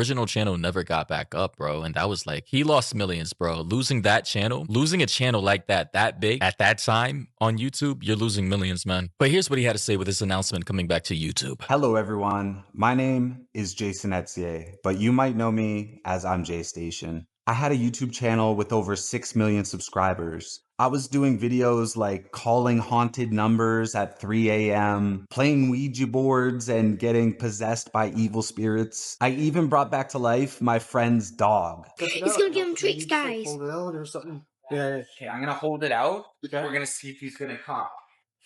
original channel never got back up, bro. And that was like, he lost millions, bro. Losing that channel, losing a channel like that big at that time on YouTube, you're losing millions, man. But here's what he had to say with his announcement coming back to YouTube. Hello, everyone. My name is Jason Etier, but you might know me as ImJayStation. I had a YouTube channel with over 6 million subscribers. I was doing videos like calling haunted numbers at 3 a.m., playing Ouija boards and getting possessed by evil spirits. I even brought back to life my friend's dog. He's gonna give him treats, guys. Hold it out or something. Yeah. Okay, I'm gonna hold it out. Okay. We're gonna see if he's gonna come.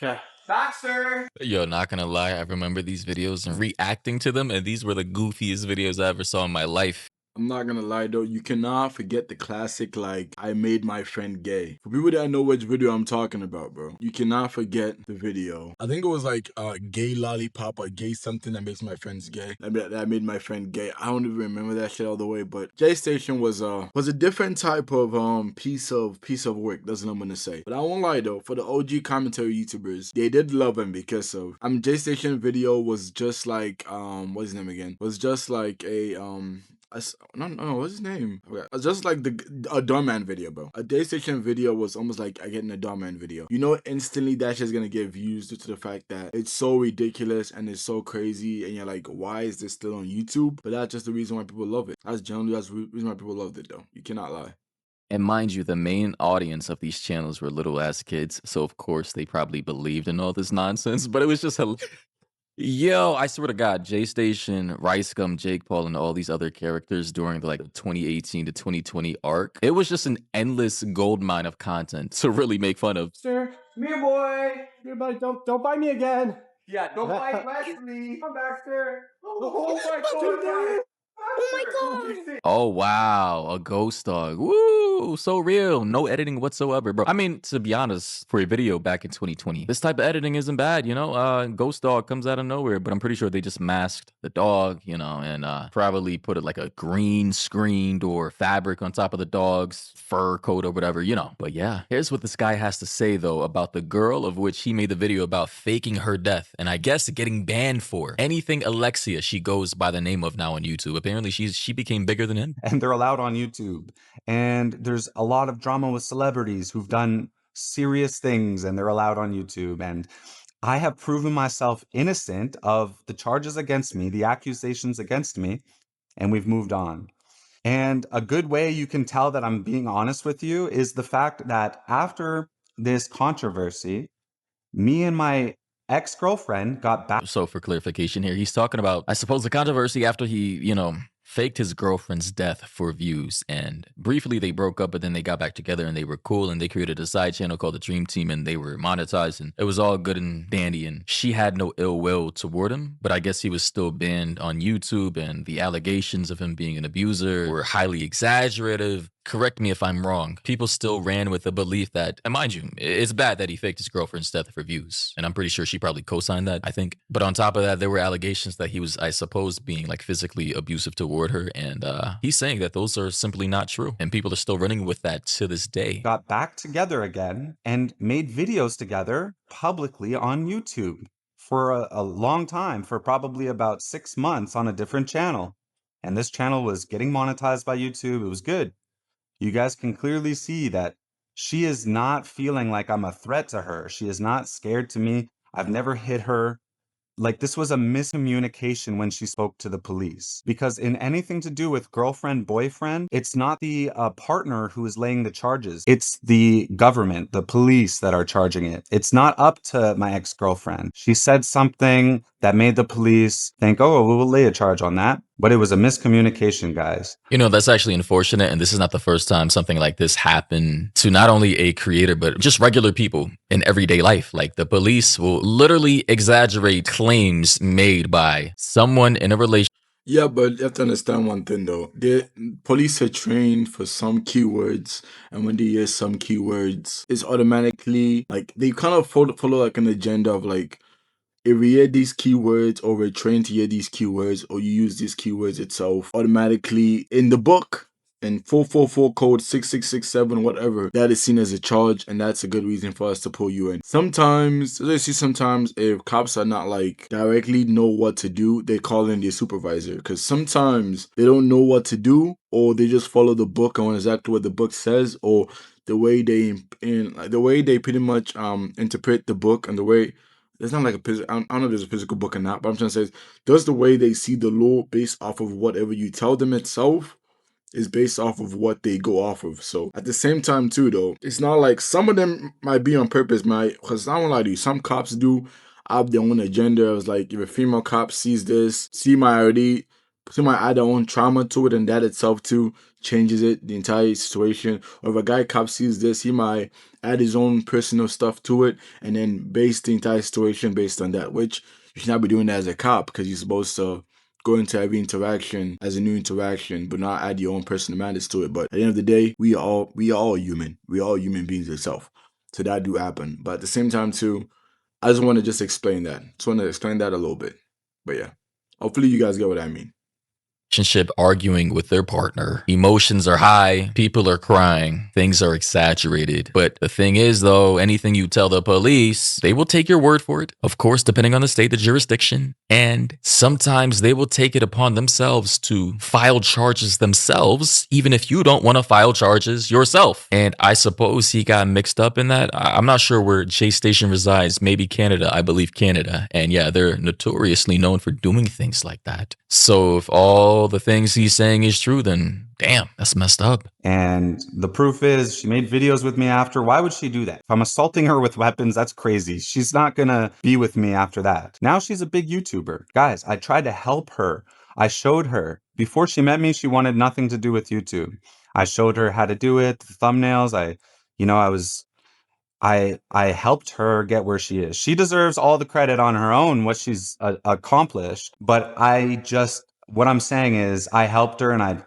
Okay. Baxter! Yo, not gonna lie, I remember these videos and reacting to them, and these were the goofiest videos I ever saw in my life. I'm not gonna lie though, you cannot forget the classic, like, I made my friend gay. For people that know which video I'm talking about, bro, you cannot forget the video. I think it was like gay lollipop or gay something that makes my friends gay. That made my friend gay. I don't even remember that shit all the way, but JStation was a different type of piece of work, that's what I'm gonna say. But I won't lie though, for the OG commentary YouTubers, they did love him because of JStation video was just like what's his name again? Was just like a no, what's his name? Okay. Just like a doorman video, bro. A DayStation video was almost like I getting a doorman video. You know, instantly that shit's gonna get views due to the fact that it's so ridiculous and it's so crazy, and you're like, why is this still on YouTube? But that's just the reason why people love it. That's the reason why people loved it, though. You cannot lie. And mind you, the main audience of these channels were little ass kids, so of course they probably believed in all this nonsense, but it was just Yo, I swear to God, JStation, Rice Gum, Jake Paul, and all these other characters during the 2018 to 2020 arc, it was just an endless gold mine of content to really make fun of. Sir, come here, boy. Here, buddy. Don't bite me again. Yeah, don't bite Wesley. Come back, sir. Oh my God. Oh my God. Oh, wow, a ghost dog. Woo, so real. No editing whatsoever, bro. I mean, to be honest, for a video back in 2020, this type of editing isn't bad, you know? Ghost dog comes out of nowhere, but I'm pretty sure they just masked the dog, you know, and probably put it like a green screened or fabric on top of the dog's fur coat or whatever, you know. But yeah, here's what this guy has to say, though, about the girl of which he made the video about faking her death, and I guess getting banned for. Anything Alexia, she goes by the name of now on YouTube. Apparently, she became bigger than him. And they're allowed on YouTube. And there's a lot of drama with celebrities who've done serious things and they're allowed on YouTube. And I have proven myself innocent of the charges against me, the accusations against me, and we've moved on. And a good way you can tell that I'm being honest with you is the fact that after this controversy, me and my ex-girlfriend got back. So for clarification here, he's talking about, I suppose, the controversy after he, you know, faked his girlfriend's death for views, and briefly they broke up, but then they got back together and they were cool, and they created a side channel called the Dream Team, and they were monetized, and it was all good and dandy, and she had no ill will toward him, but I guess he was still banned on YouTube, and the allegations of him being an abuser were highly exaggerative. Correct me if I'm wrong. People still ran with the belief that, and mind you, it's bad that he faked his girlfriend's death for views. And I'm pretty sure she probably co-signed that, I think. But on top of that, there were allegations that he was, I suppose, being like physically abusive toward her. And he's saying that those are simply not true. And people are still running with that to this day. Got back together again and made videos together publicly on YouTube for a long time, for probably about 6 months on a different channel. And this channel was getting monetized by YouTube. It was good. You guys can clearly see that she is not feeling like I'm a threat to her. She is not scared to me. I've never hit her. Like, this was a miscommunication when she spoke to the police. Because in anything to do with girlfriend, boyfriend, it's not the partner who is laying the charges. It's the government, the police that are charging it. It's not up to my ex-girlfriend. She said something that made the police think, oh, we'll lay a charge on that. But it was a miscommunication, guys. You know, that's actually unfortunate, and this is not the first time something like this happened to not only a creator, but just regular people in everyday life. Like, the police will literally exaggerate claims made by someone in a relationship. Yeah, but you have to understand one thing though. The police are trained for some keywords, and when they hear some keywords, it's automatically like they kind of follow like an agenda of like, if we hear these keywords, or we're trained to hear these keywords, or you use these keywords itself, automatically in the book, and 444 code 6667, whatever, that is seen as a charge, and that's a good reason for us to pull you in. Sometimes, as I see, sometimes if cops are not like directly know what to do, they call in their supervisor, because sometimes they don't know what to do, or they just follow the book on exactly what the book says, or the way they pretty much interpret the book, and the way it's not like I don't know if there's a physical book or not, but I'm trying to say, does the way they see the law based off of whatever you tell them itself is based off of what they go off of. So at the same time too though, it's not like some of them might be on purpose, because I don't lie to you, some cops do have their own agenda. It's like if a female cop sees this, she might add their own trauma to it, and that itself too changes it, the entire situation. Or if a guy cop sees this, he might add his own personal stuff to it, and then base the entire situation based on that, which you should not be doing that as a cop, because you're supposed to go into every interaction as a new interaction, but not add your own personal matters to it. But at the end of the day, we are all human. We are all human beings itself. So that do happen. But at the same time too, I just want to explain that. Just want to explain that a little bit. But yeah, hopefully you guys get what I mean. Relationship arguing with their partner. Emotions are high, people are crying, things are exaggerated. But the thing is though, anything you tell the police, they will take your word for it. Of course, depending on the state, the jurisdiction. And sometimes they will take it upon themselves to file charges themselves, even if you don't want to file charges yourself. And I suppose he got mixed up in that. I'm not sure where Jay Station resides, maybe Canada, I believe Canada. And yeah, they're notoriously known for doing things like that. So if all the things he's saying is true, then damn, that's messed up. And the proof is she made videos with me after. Why would she do that? If I'm assaulting her with weapons, that's crazy. She's not gonna be with me after that. Now she's a big YouTuber. Guys, I tried to help her. I showed her. Before she met me, she wanted nothing to do with YouTube. I showed her how to do it, the thumbnails. I helped her get where she is. She deserves all the credit on her own, what she's accomplished. But what I'm saying is I helped her, and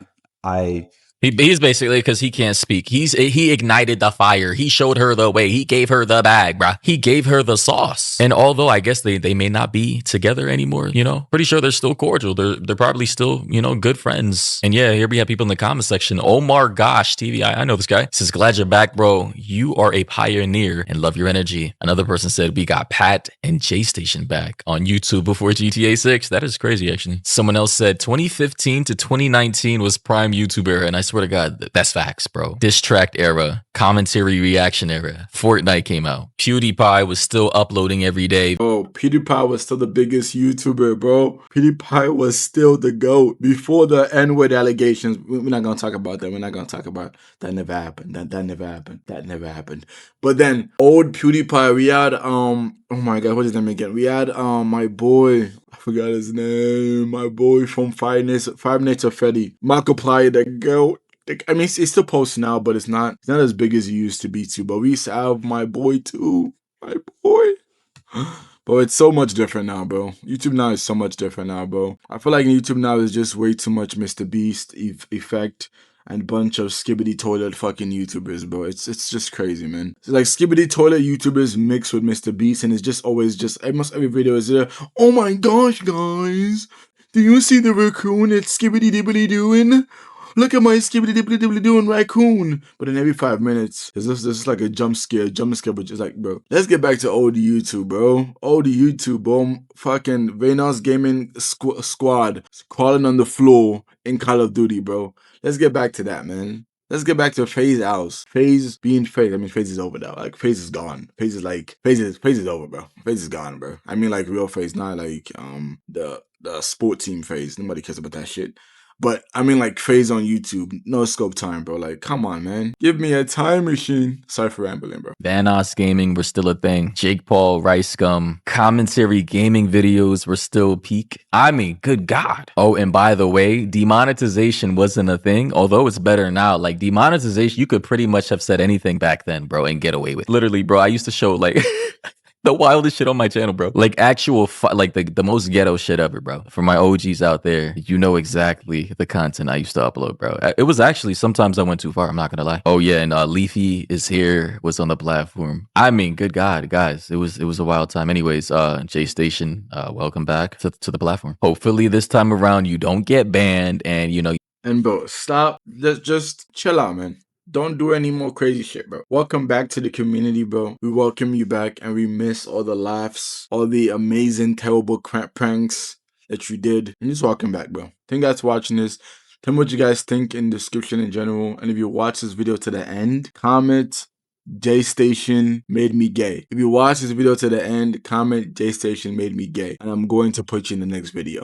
He's basically, because he can't speak, he ignited the fire. He showed her the way. He gave her the bag, bruh. He gave her the sauce. And although I guess they may not be together anymore, pretty sure they're still cordial. They're probably still, good friends. And yeah, here we have people in the comment section. Omar Gosh TV, I know this guy. He says, glad you're back, bro. You are a pioneer and love your energy. Another person said, we got Pat and J Station back on YouTube before GTA 6. That is crazy, actually. Someone else said 2015 to 2019 was prime YouTube era, and I swear to God, that's facts, bro. Diss track era, commentary reaction era, Fortnite came out. PewDiePie was still uploading every day. Oh, PewDiePie was still the biggest YouTuber, bro. PewDiePie was still the GOAT before the N-word allegations. We're not gonna talk about that. We're not gonna talk about that. Never happened. That never happened. That never happened. But then old PewDiePie, we had oh my God, what's his name again? We had my boy, I forgot his name. My boy from Five Nights at Freddy, Markiplier, the GOAT. I mean, it's still posting now, but it's not as big as it used to be too. But we used to have my boy too. My boy. But it's so much different now, bro. YouTube now is so much different now, bro. I feel like YouTube now is just way too much Mr. Beast effect and bunch of skibbity toilet fucking YouTubers, bro. It's just crazy, man. It's like skibbity toilet YouTubers mixed with Mr. Beast, and it's just always almost every video is there. Oh my gosh, guys. Do you see the raccoon it's skibbity dibbity doing? Look at my skibbity dibbity dibbity doing raccoon. But in every 5 minutes, there's just like a jump scare, but just like, bro. Let's get back to old YouTube, bro. Old YouTube, bro. Fucking Vayner's Gaming Squad crawling on the floor in Call of Duty, bro. Let's get back to that, man. Let's get back to FaZe house. FaZe being FaZe. I mean, FaZe is over now. Like, FaZe is gone. FaZe is over, bro. FaZe is gone, bro. I mean, like, real FaZe, not like, the sport team FaZe. Nobody cares about that shit. But, I mean, like, FaZe on YouTube. No scope time, bro. Like, come on, man. Give me a time machine. Sorry for rambling, bro. Vanoss gaming were still a thing. Jake Paul, Rice Gum, commentary gaming videos were still peak. I mean, good God. Oh, and by the way, demonetization wasn't a thing, although it's better now. Like, demonetization, you could pretty much have said anything back then, bro, and get away with it. Literally, bro, I used to show, like... the wildest shit on my channel, bro. Like actual, like the most ghetto shit ever, bro. For my OGs out there, you know exactly the content I used to upload, bro. It was actually, sometimes I went too far, I'm not gonna lie. Oh yeah, and Leafy is here, was on the platform. I mean, good God, guys, it was a wild time. Anyways, J Station, welcome back to the platform. Hopefully this time around you don't get banned and, And bro, stop. Just chill out, man. Don't do any more crazy shit, bro. Welcome back to the community, bro. We welcome you back, and we miss all the laughs, all the amazing, terrible pranks that you did. And just welcome back, bro. Thank you guys for watching this. Tell me what you guys think in the description in general. And if you watch this video to the end, comment JStation made me gay. If you watch this video to the end, comment JStation made me gay. And I'm going to put you in the next video.